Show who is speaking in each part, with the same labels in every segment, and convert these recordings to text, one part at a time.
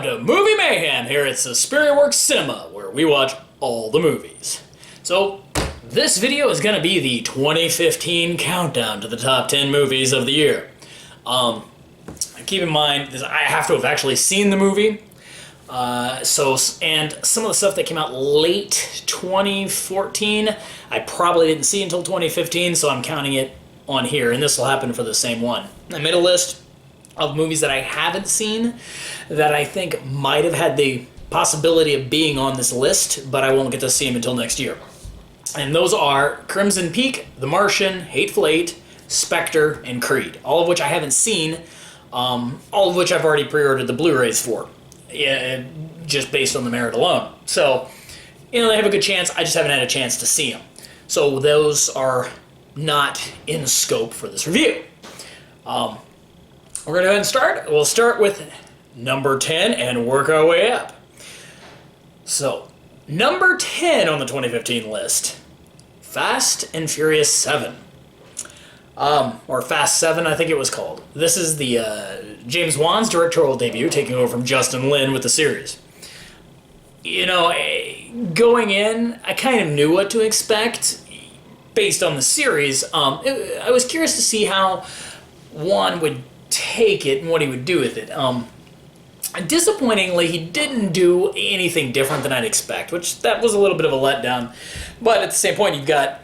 Speaker 1: to Movie Mayhem here at Superior Works Cinema, where we watch all the movies. So, this video is going to be the 2015 countdown to the top 10 movies of the year. Keep in mind, I have to have actually seen the movie. And some of the stuff that came out late 2014, I probably didn't see until 2015, so I'm counting it on here, and this will happen for the same one. I made a list of movies that I haven't seen that I think might have had the possibility of being on this list, but I won't get to see them until next year. And those are Crimson Peak, The Martian, Hateful Eight, Spectre, and Creed, all of which I haven't seen, all of which I've already pre-ordered the Blu-rays for, just based on the merit alone. So, they have a good chance, I just haven't had a chance to see them. So those are not in scope for this review. We're going to go ahead and start. We'll start with number 10 and work our way up. So, number 10 on the 2015 list, Fast and Furious 7. Or Fast 7, I think it was called. This is the James Wan's directorial debut, taking over from Justin Lin with the series. Going in, I kind of knew what to expect based on the series. I was curious to see how Wan would take it and what he would do with it. Disappointingly, he didn't do anything different than I'd expect, which that was a little bit of a letdown. But at the same point, you've got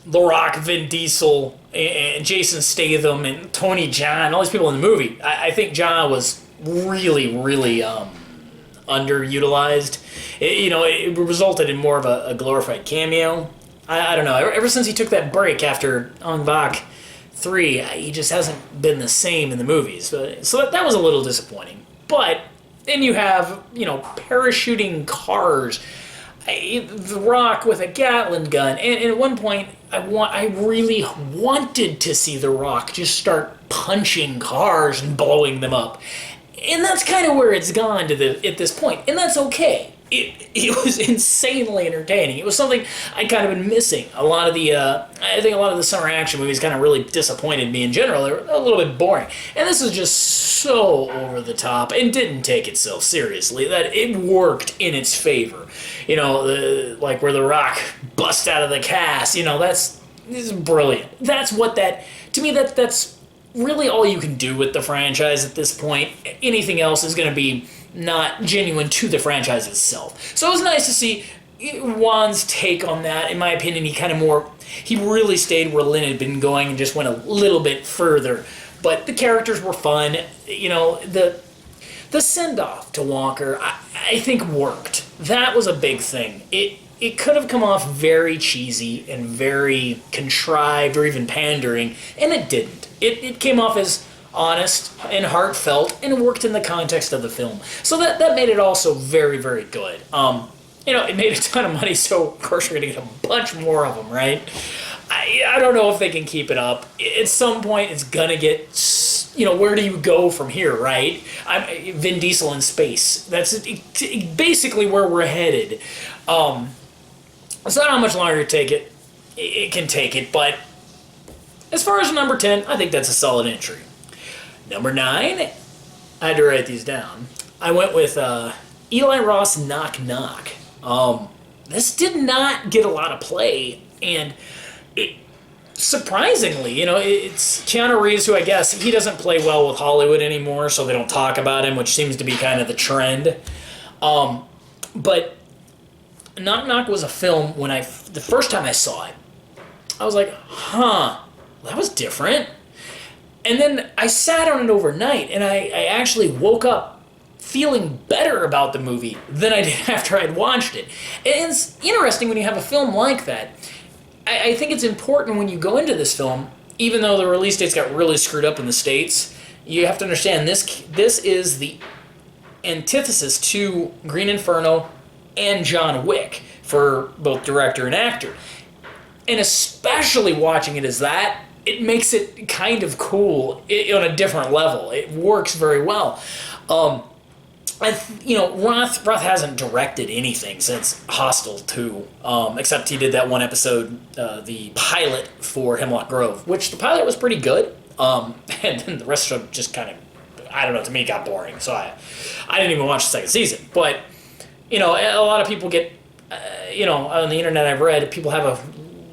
Speaker 1: The Rock, Vin Diesel, and Jason Statham, and Tony Jaa, all these people in the movie. I think Jaa was really underutilized. It resulted in more of a glorified cameo. I don't know. Ever since he took that break after Ong Bak 3, he just hasn't been the same in the movies. So that was a little disappointing. But then you have, parachuting cars, The Rock with a Gatling gun, and at one point, I really wanted to see The Rock just start punching cars and blowing them up. And that's kind of where it's gone at this point, and that's okay. It was insanely entertaining. It was something I'd kind of been missing. I think a lot of the summer action movies kind of really disappointed me in general. They were a little bit boring. And this was just so over the top and didn't take itself seriously that it worked in its favor. Like where The Rock busts out of the cast, this is brilliant. That's really all you can do with the franchise at this point. Anything else is going to be not genuine to the franchise itself. So it was nice to see Wan's take on that. In my opinion, he really stayed where Lin had been going and just went a little bit further. But the characters were fun. The send-off to Walker, I think worked. That was a big thing. It could have come off very cheesy and very contrived or even pandering, and it didn't. It came off as honest and heartfelt, and it worked in the context of the film. So that made it also very, very good. It made a ton of money, so of course you're going to get a bunch more of them, right? I don't know if they can keep it up. At some point, it's going to get, where do you go from here, right? Vin Diesel in space. That's basically where we're headed. So I don't know how much longer it take it. It can take it, but as far as number 10, I think that's a solid entry. Number 9, I had to write these down. I went with Eli Roth's Knock Knock. This did not get a lot of play, and surprisingly, it's Keanu Reeves, who I guess he doesn't play well with Hollywood anymore, so they don't talk about him, which seems to be kind of the trend. But Knock Knock was a film the first time I saw it, I was like, that was different. And then I sat on it overnight, and I actually woke up feeling better about the movie than I did after I'd watched it. And it's interesting when you have a film like that. I think it's important when you go into this film, even though the release dates got really screwed up in the States, you have to understand this is the antithesis to Green Inferno and John Wick for both director and actor. And especially watching it as that, it makes it kind of cool on a different level. It works very well. Roth hasn't directed anything since Hostel 2, except he did that one episode, the pilot for Hemlock Grove, which the pilot was pretty good, and then the rest of it just kind of, I don't know, to me it got boring. So I didn't even watch the second season. But, you know, a lot of people get, you know, on the internet I've read, people have a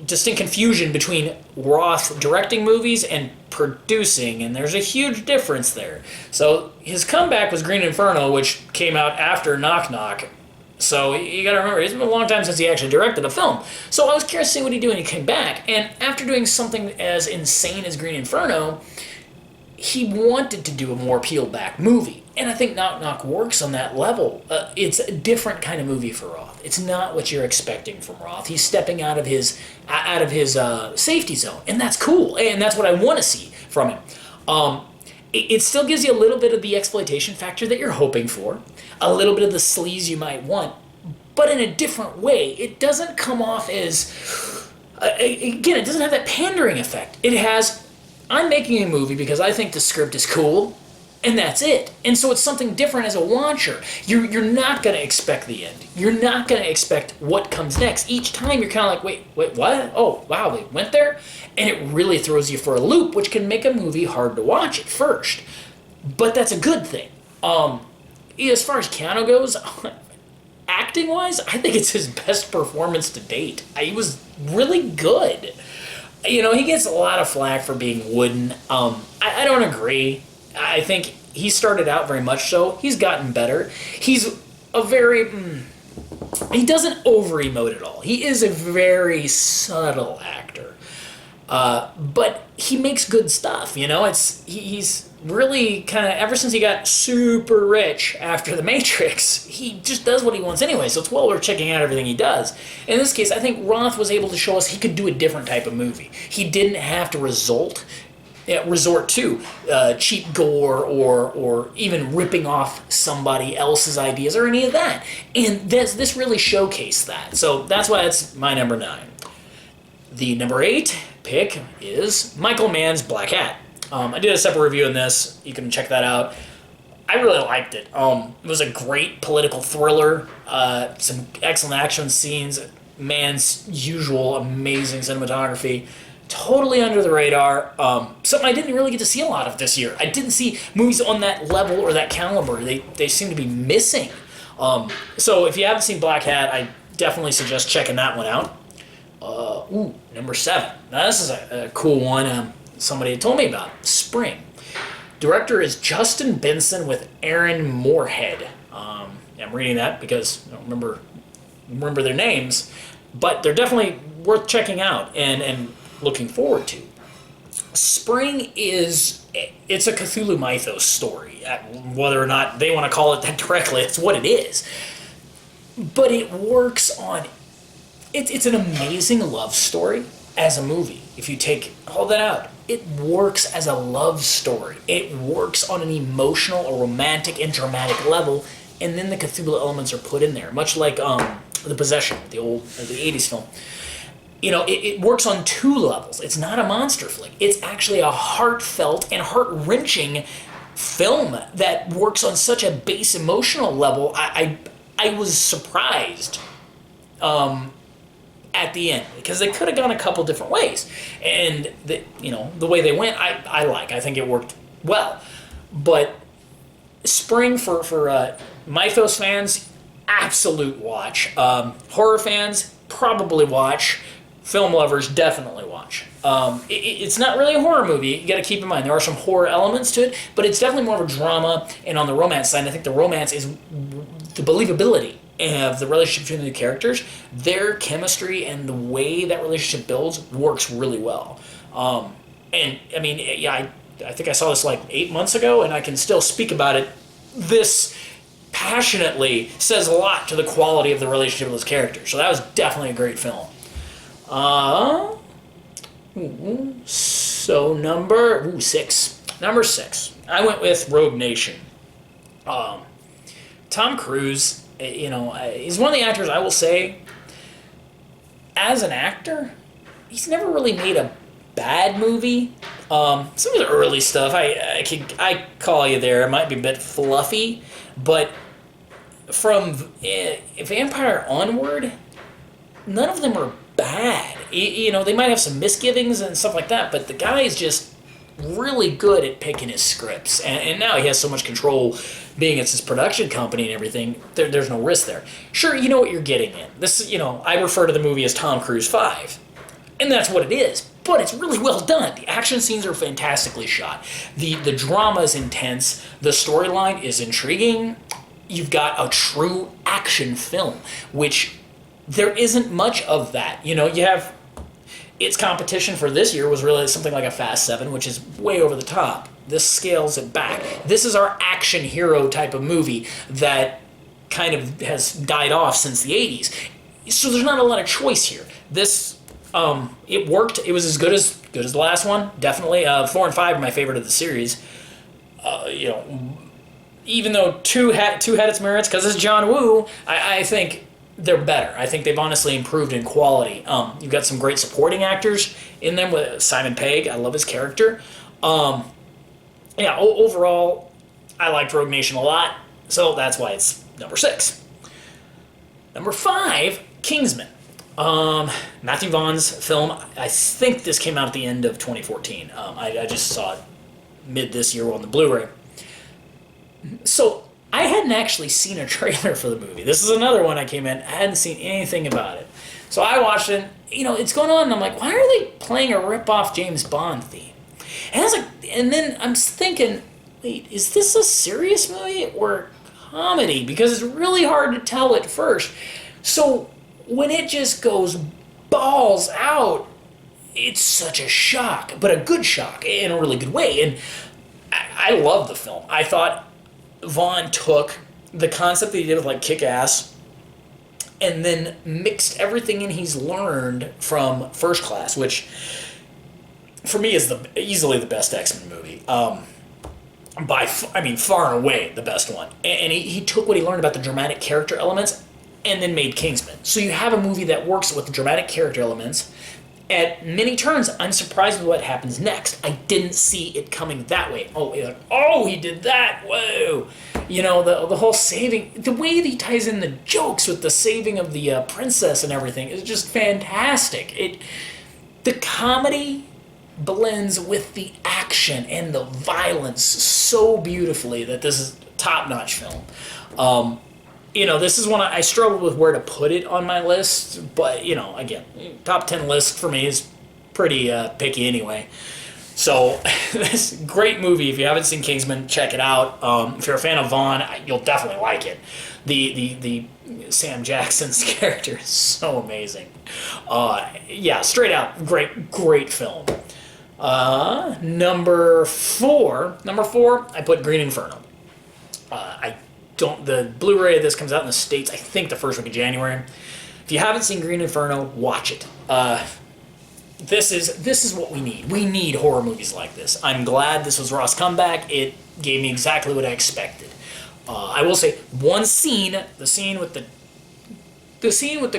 Speaker 1: distinct confusion between Roth directing movies and producing, and there's a huge difference there. So his comeback was Green Inferno, which came out after Knock Knock. So you gotta remember, it's been a long time since he actually directed a film. So I was curious to see what he'd do when he came back, and after doing something as insane as Green Inferno, he wanted to do a more peeled back movie. And I think Knock Knock works on that level. It's a different kind of movie for Roth. It's not what you're expecting from Roth. He's stepping out of his safety zone, and that's cool. And that's what I want to see from him. It still gives you a little bit of the exploitation factor that you're hoping for, a little bit of the sleaze you might want, but in a different way. It doesn't come off as, again, it doesn't have that pandering effect. It has, I'm making a movie because I think the script is cool, and that's it. And so it's something different as a watcher. You're not going to expect the end. You're not going to expect what comes next. Each time you're kind of like, wait, what? Oh, wow, they went there? And it really throws you for a loop, which can make a movie hard to watch at first. But that's a good thing. As far as Keanu goes, acting-wise, I think it's his best performance to date. He was really good. You know, he gets a lot of flack for being wooden. I don't agree. I think he started out very much so. He's gotten better. He's a very... he doesn't over-emote at all. He is a very subtle actor. But he makes good stuff, you know? He's really kind of... Ever since he got super rich after The Matrix, he just does what he wants anyway, so it's well worth checking out everything he does. In this case, I think Roth was able to show us he could do a different type of movie. He didn't have to resort to cheap gore or even ripping off somebody else's ideas or any of that. And this really showcased that. So that's why it's my number 9. The number 8 pick is Michael Mann's Black Hat. I did a separate review on this. You can check that out. I really liked it. It was a great political thriller. Some excellent action scenes. Mann's usual amazing cinematography. Totally under the radar. Something I didn't really get to see a lot of this year. I didn't see movies on that level or that caliber. They seem to be missing. So if you haven't seen Black Hat, I definitely suggest checking that one out. Number 7. Now this is a cool one. Somebody had told me about Spring. Director is Justin Benson with Aaron Moorhead. I'm reading that because I don't remember their names, but they're definitely worth checking out and looking forward to. Spring it's a Cthulhu mythos story. Whether or not they want to call it that directly, it's what it is. But it works on... It's an amazing love story as a movie. If you take all that out, it works as a love story. It works on an emotional, or romantic, and dramatic level, and then the Cthulhu elements are put in there, much like The Possession, the 80s film. You know, it works on 2 levels. It's not a monster flick. It's actually a heartfelt and heart-wrenching film that works on such a base emotional level. I was surprised at the end, because they could have gone a couple different ways. And the way they went, I think it worked well. But Spring for mythos fans, absolute watch. Horror fans, probably watch. Film lovers, definitely watch. It's not really a horror movie. You got to keep in mind there are some horror elements to it, but it's definitely more of a drama. And on the romance side, I think the romance is the believability of the relationship between the characters. Their chemistry and the way that relationship builds works really well. And I mean, yeah, I think I saw this like 8 months ago, and I can still speak about it this passionately. Says a lot to the quality of the relationship of those characters. So that was definitely a great film. So number 6. Number 6. I went with Rogue Nation. Tom Cruise, he's one of the actors I will say, as an actor, he's never really made a bad movie. Some of the early stuff, I call you there, it might be a bit fluffy, but from Vampire onward, none of them are bad. They might have some misgivings and stuff like that, but the guy is just really good at picking his scripts, and now he has so much control, being it's his production company and everything. There's no risk there. Sure, you know what you're getting in. This, I refer to the movie as Tom Cruise 5, and that's what it is. But it's really well done. The action scenes are fantastically shot. The drama is intense. The storyline is intriguing. You've got a true action film, which there isn't much of that. You have its competition for this year was really something like a Fast 7, which is way over the top. This scales it back. This is our action hero type of movie that kind of has died off since the 80s. So there's not a lot of choice here. This, it worked. It was as good as the last one, definitely. 4 and 5 are my favorite of the series. Even though 2 had its merits, because it's John Woo, I think they're better. I think they've honestly improved in quality. You've got some great supporting actors in them with Simon Pegg. I love his character. Overall, I liked Rogue Nation a lot, so that's why it's number 6. Number 5, Kingsman. Matthew Vaughn's film. I think this came out at the end of 2014. I just saw it mid this year on the Blu-ray. So I hadn't actually seen a trailer for the movie. This is another one I came in. I hadn't seen anything about it. So I watched it. It's going on, and I'm like, why are they playing a rip-off James Bond theme? And then I'm thinking, wait, is this a serious movie or comedy? Because it's really hard to tell at first. So when it just goes balls out, it's such a shock, but a good shock in a really good way. And I love the film. I thought Vaughn took the concept that he did with like Kick-Ass and then mixed everything in he's learned from First Class, which for me is easily the best X-Men movie. Far and away the best one. And he took what he learned about the dramatic character elements and then made Kingsman. So you have a movie that works with the dramatic character elements. At many turns, I'm surprised with what happens next. I didn't see it coming that way. He did that. Whoa. The whole saving, the way that he ties in the jokes with the saving of the princess and everything is just fantastic. The comedy blends with the action and the violence so beautifully that this is a top-notch film. This is one I struggle with where to put it on my list, but, again, top 10 list for me is pretty picky anyway. So, this great movie. If you haven't seen Kingsman, check it out. If you're a fan of Vaughn, you'll definitely like it. The Sam Jackson's character is so amazing. Straight out, great film. Number four, I put Green Inferno. The Blu-ray of this comes out in the States, I think the first week of January. If you haven't seen Green Inferno, watch it. This is what we need. We need horror movies like this. I'm glad this was Ross' comeback. It gave me exactly what I expected. I will say one scene, the scene with the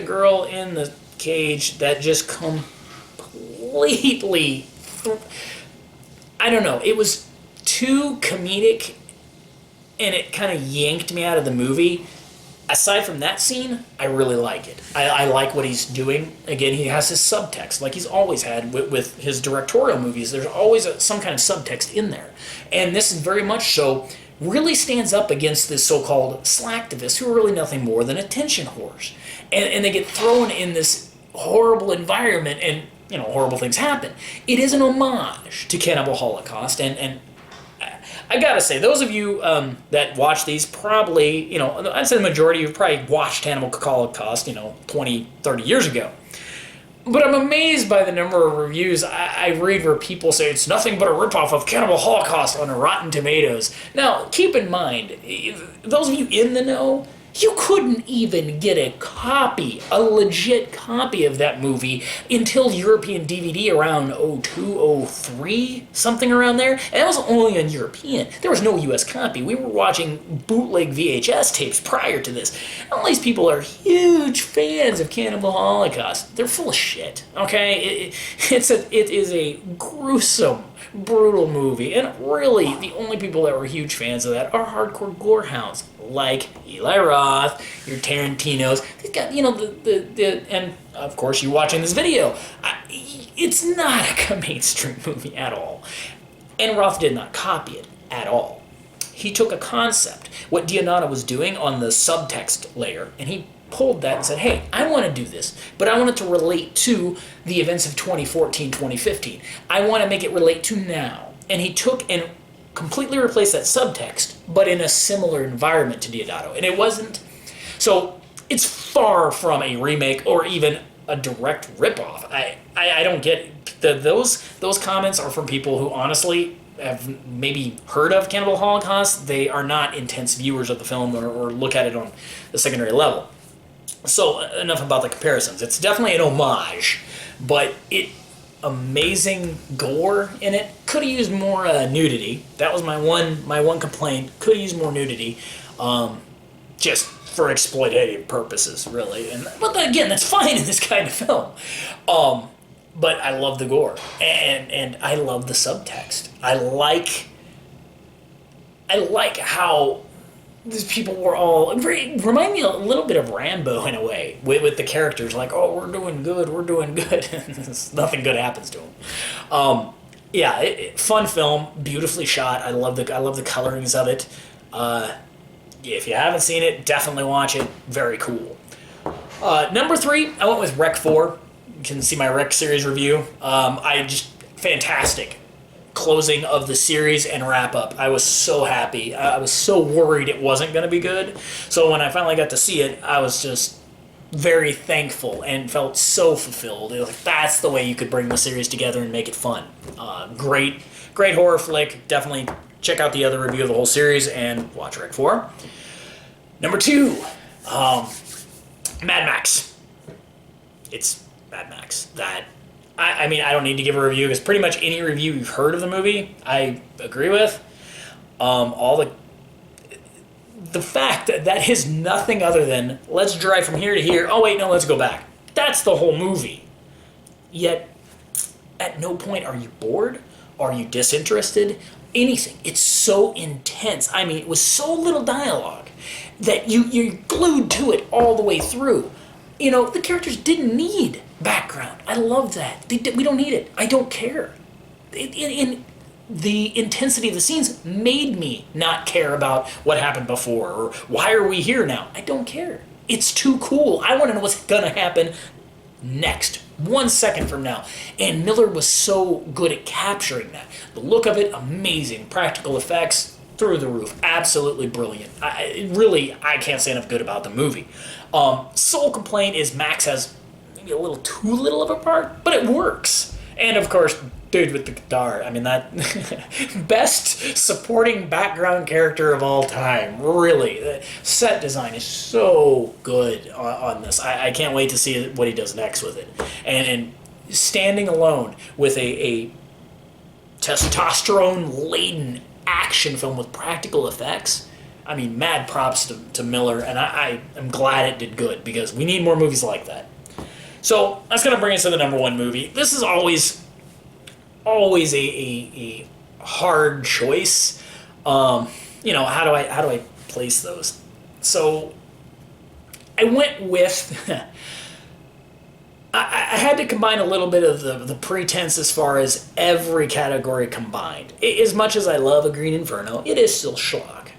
Speaker 1: girl in the cage, that just completely, I don't know, it was too comedic and it kind of yanked me out of the movie. Aside from that scene, I really like it. I like what he's doing. Again, he has his subtext, like he's always had with his directorial movies. There's always some kind of subtext in there. And this is very much so, really stands up against this so-called slacktivists who are really nothing more than attention whores. And they get thrown in this horrible environment and, horrible things happen. It is an homage to Cannibal Holocaust, and I gotta say, those of you that watch these probably, I'd say the majority of you probably watched Cannibal Holocaust, 20, 30 years ago. But I'm amazed by the number of reviews I read where people say it's nothing but a ripoff of Cannibal Holocaust on Rotten Tomatoes. Now, keep in mind, those of you in the know, you couldn't even get a legit copy of that movie until European DVD around 02, 03, something around there. And that was only on European. There was no US copy. We were watching bootleg VHS tapes prior to this. All these people are huge fans of Cannibal Holocaust. They're full of shit, okay? It is a gruesome, brutal movie. And really, the only people that were huge fans of that are hardcore gore hounds, like Eli Roth, your Tarantinos. They've got, and of course you watching this video. It's not a mainstream movie at all. And Roth did not copy it at all. He took a concept, what Deodato was doing on the subtext layer, and he pulled that and said, hey, I want to do this, but I want it to relate to the events of 2014, 2015. I want to make it relate to now. And he took and completely replaced that subtext, but in a similar environment to Deodato. And it wasn't... So it's far from a remake or even a direct ripoff. I don't get it. Those comments are from people who honestly have maybe heard of Cannibal Holocaust. They are not intense viewers of the film or look at it on the secondary level. So enough about the comparisons. It's definitely an homage, but amazing gore in it. Could have used more nudity. That was my one complaint. Could have used more nudity, just for exploitative purposes, really. But again, that's fine in this kind of film. But I love the gore, and I love the subtext. I like how these people were all remind me a little bit of Rambo in a way, with the characters like, oh, we're doing good, nothing good happens to them. Fun film, beautifully shot. I love the colorings of it. If you haven't seen it, definitely watch it. Very cool. Number 3, I went with Rec 4. You can see my Rec series review. Fantastic closing of the series and wrap up. I was so happy. I was so worried it wasn't going to be good. So when I finally got to see it, I was just very thankful and felt so fulfilled. It was like, that's the way you could bring the series together and make it fun. Great horror flick. Definitely check out the other review of the whole series and watch Rec 4. Number 2, Mad Max. It's Mad Max. I mean, I don't need to give a review because pretty much any review you've heard of the movie, I agree with. The fact that is nothing other than, let's drive from here to here. Oh, wait, no, let's go back. That's the whole movie. Yet, at no point are you bored? Are you disinterested? Anything. It's so intense. I mean, it was so little dialogue that you're glued to it all the way through. You know, the characters didn't need background. I love that. We don't need it. I don't care. The intensity of the scenes made me not care about what happened before or why are we here now. I don't care. It's too cool. I want to know what's going to happen next, 1 second from now. And Miller was so good at capturing that. The look of it, amazing. Practical effects, through the roof. Absolutely brilliant. I can't say enough good about the movie. Sole complaint is Max has maybe a little too little of a part, but it works. And of course, dude with the guitar. I mean, that best supporting background character of all time. Really, the set design is so good on this. I can't wait to see what he does next with it. And standing alone with a testosterone-laden action film with practical effects. I mean, mad props to Miller, and I am glad it did good because we need more movies like that. So that's going to bring us to the number 1 movie. This is always a hard choice. How do I place those? So I went with I had to combine a little bit of the pretense as far as every category combined. As much as I love A Green Inferno, it is still schlock.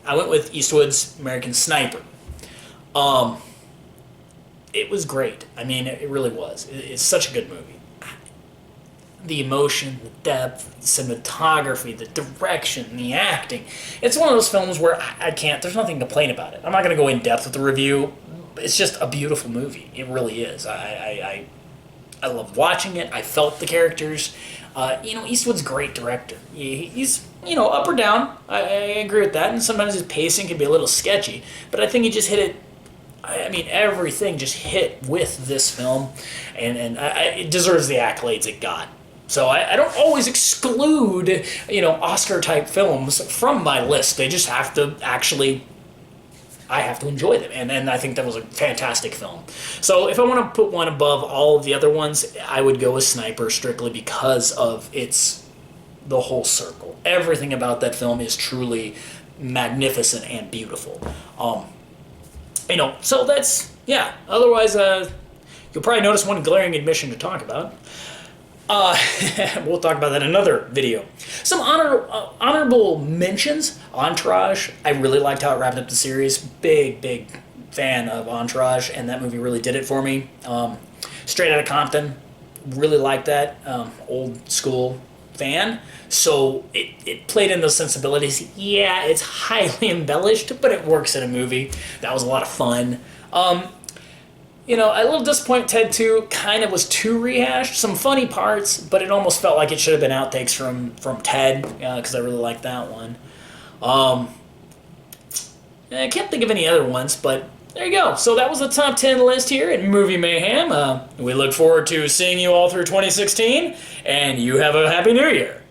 Speaker 1: I went with Eastwood's American Sniper. It was great. I mean, it really was. It's such a good movie. The emotion, the depth, the cinematography, the direction, the acting. It's one of those films where I can't, there's nothing to complain about it. I'm not going to go in depth with the review. It's just a beautiful movie. It really is. I loved watching it. I felt the characters. Eastwood's a great director. He's up or down. I agree with that. And sometimes his pacing can be a little sketchy. But I think he just hit it. I mean, everything just hit with this film. And it deserves the accolades it got. So I don't always exclude, Oscar-type films from my list. They just have to I have to enjoy them, and I think that was a fantastic film. So if I want to put one above all of the other ones, I would go with Sniper strictly because of the whole circle. Everything about that film is truly magnificent and beautiful. So that's, yeah. Otherwise, you'll probably notice one glaring admission to talk about. We'll talk about that in another video. Some honorable mentions. Entourage. I really liked how it wrapped up the series. Big fan of Entourage, and that movie really did it for me. Straight Outta Compton. Really liked that. Old school fan. So it played in those sensibilities. Yeah, it's highly embellished, but it works in a movie. That was a lot of fun. You know, a little disappointed Ted 2 kind of was too rehashed. Some funny parts, but it almost felt like it should have been outtakes from Ted, because I really liked that one. I can't think of any other ones, but there you go. So that was the top 10 list here at Movie Mayhem. We look forward to seeing you all through 2016, and you have a Happy New Year.